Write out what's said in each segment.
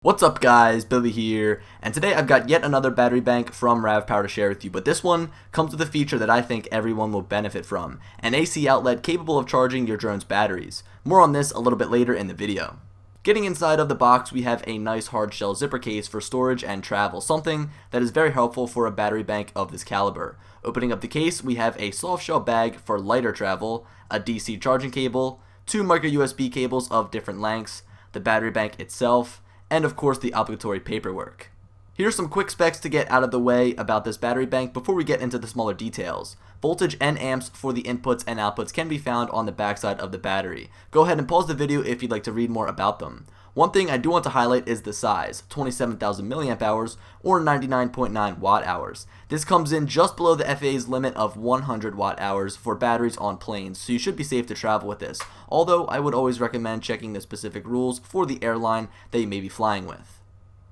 What's up guys, Billy here, and today I've got yet another battery bank from RavPower to share with you, but this one comes with a feature that I think everyone will benefit from, an AC outlet capable of charging your drone's batteries. More on this a little bit later in the video. Getting inside of the box, we have a nice hard shell zipper case for storage and travel, something that is very helpful for a battery bank of this caliber. Opening up the case, we have a soft shell bag for lighter travel, a DC charging cable, two micro USB cables of different lengths, the battery bank itself, and of course the obligatory paperwork. Here's some quick specs to get out of the way about this battery bank before we get into the smaller details. Voltage and amps for the inputs and outputs can be found on the backside of the battery. Go ahead and pause the video if you'd like to read more about them. One thing I do want to highlight is the size, 27,000 milliamp hours or 99.9 watt hours. This comes in just below the FAA's limit of 100 watt hours for batteries on planes, so you should be safe to travel with this, although I would always recommend checking the specific rules for the airline that you may be flying with.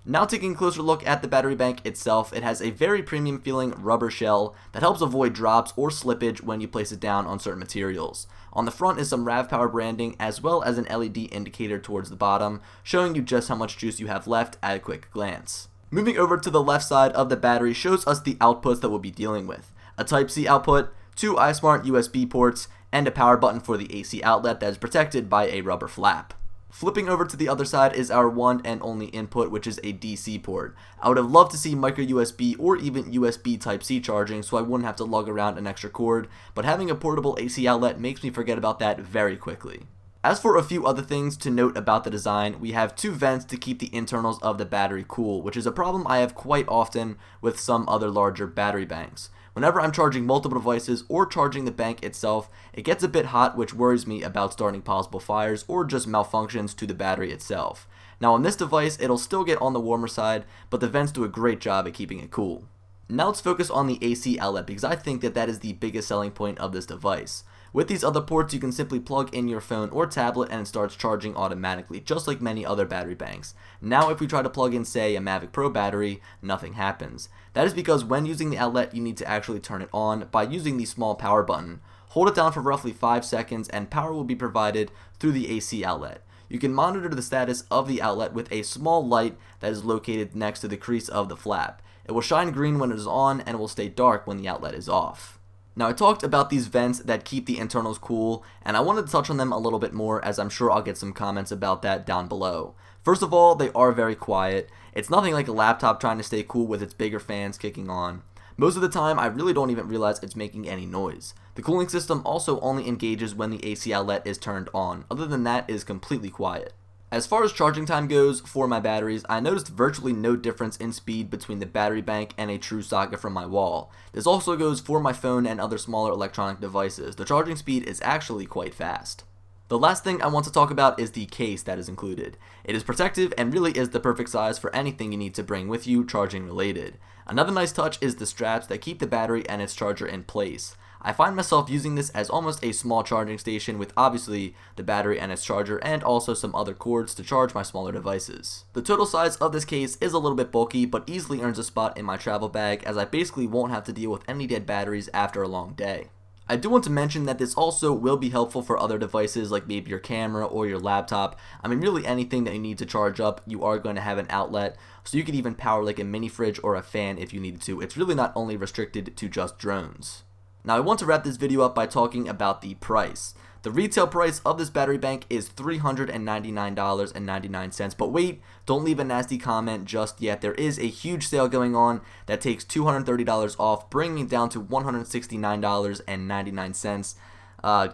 Now taking a closer look at the battery bank itself, it has a very premium feeling rubber shell that helps avoid drops or slippage when you place it down on certain materials. On the front is some RavPower branding as well as an LED indicator towards the bottom, showing you just how much juice you have left at a quick glance. Moving over to the left side of the battery shows us the outputs that we'll be dealing with. A Type-C output, two iSmart USB ports, and a power button for the AC outlet that is protected by a rubber flap. Flipping over to the other side is our one and only input, which is a DC port. I would have loved to see micro USB or even USB Type-C charging so I wouldn't have to lug around an extra cord, but having a portable AC outlet makes me forget about that very quickly. As for a few other things to note about the design, we have two vents to keep the internals of the battery cool, which is a problem I have quite often with some other larger battery banks. Whenever I'm charging multiple devices or charging the bank itself, it gets a bit hot, which worries me about starting possible fires or just malfunctions to the battery itself. Now on this device, it'll still get on the warmer side, but the vents do a great job at keeping it cool. Now let's focus on the AC outlet because I think that is the biggest selling point of this device. With these other ports, you can simply plug in your phone or tablet and it starts charging automatically, just like many other battery banks. Now if we try to plug in, say, a Mavic Pro battery, nothing happens. That is because when using the outlet, you need to actually turn it on by using the small power button. Hold it down for roughly 5 seconds and power will be provided through the AC outlet. You can monitor the status of the outlet with a small light that is located next to the crease of the flap. It will shine green when it is on and it will stay dark when the outlet is off. Now I talked about these vents that keep the internals cool, and I wanted to touch on them a little bit more as I'm sure I'll get some comments about that down below. First of all, they are very quiet. It's nothing like a laptop trying to stay cool with its bigger fans kicking on. Most of the time, I really don't even realize it's making any noise. The cooling system also only engages when the AC outlet is turned on. Other than that, it is completely quiet. As far as charging time goes for my batteries, I noticed virtually no difference in speed between the battery bank and a true socket from my wall. This also goes for my phone and other smaller electronic devices. The charging speed is actually quite fast. The last thing I want to talk about is the case that is included. It is protective and really is the perfect size for anything you need to bring with you charging related. Another nice touch is the straps that keep the battery and its charger in place. I find myself using this as almost a small charging station with obviously the battery and its charger and also some other cords to charge my smaller devices. The total size of this case is a little bit bulky but easily earns a spot in my travel bag as I basically won't have to deal with any dead batteries after a long day. I do want to mention that this also will be helpful for other devices like maybe your camera or your laptop. I mean really anything that you need to charge up, you are going to have an outlet, so you could even power like a mini fridge or a fan if you needed to. It's really not only restricted to just drones. Now I want to wrap this video up by talking about the price. The retail price of this battery bank is $399.99, but wait, don't leave a nasty comment just yet. There is a huge sale going on that takes $230 off, bringing it down to $169.99.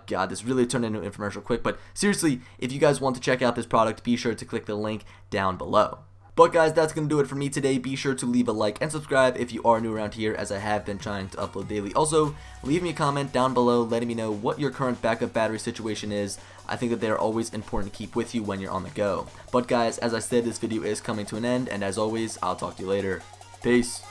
God, this really turned into an infomercial quick, but seriously, if you guys want to check out this product, be sure to click the link down below. But guys, that's going to do it for me today. Be sure to leave a like and subscribe if you are new around here, as I have been trying to upload daily. Also, leave me a comment down below letting me know what your current backup battery situation is. I think that they are always important to keep with you when you're on the go. But guys, as I said, this video is coming to an end, and as always, I'll talk to you later. Peace.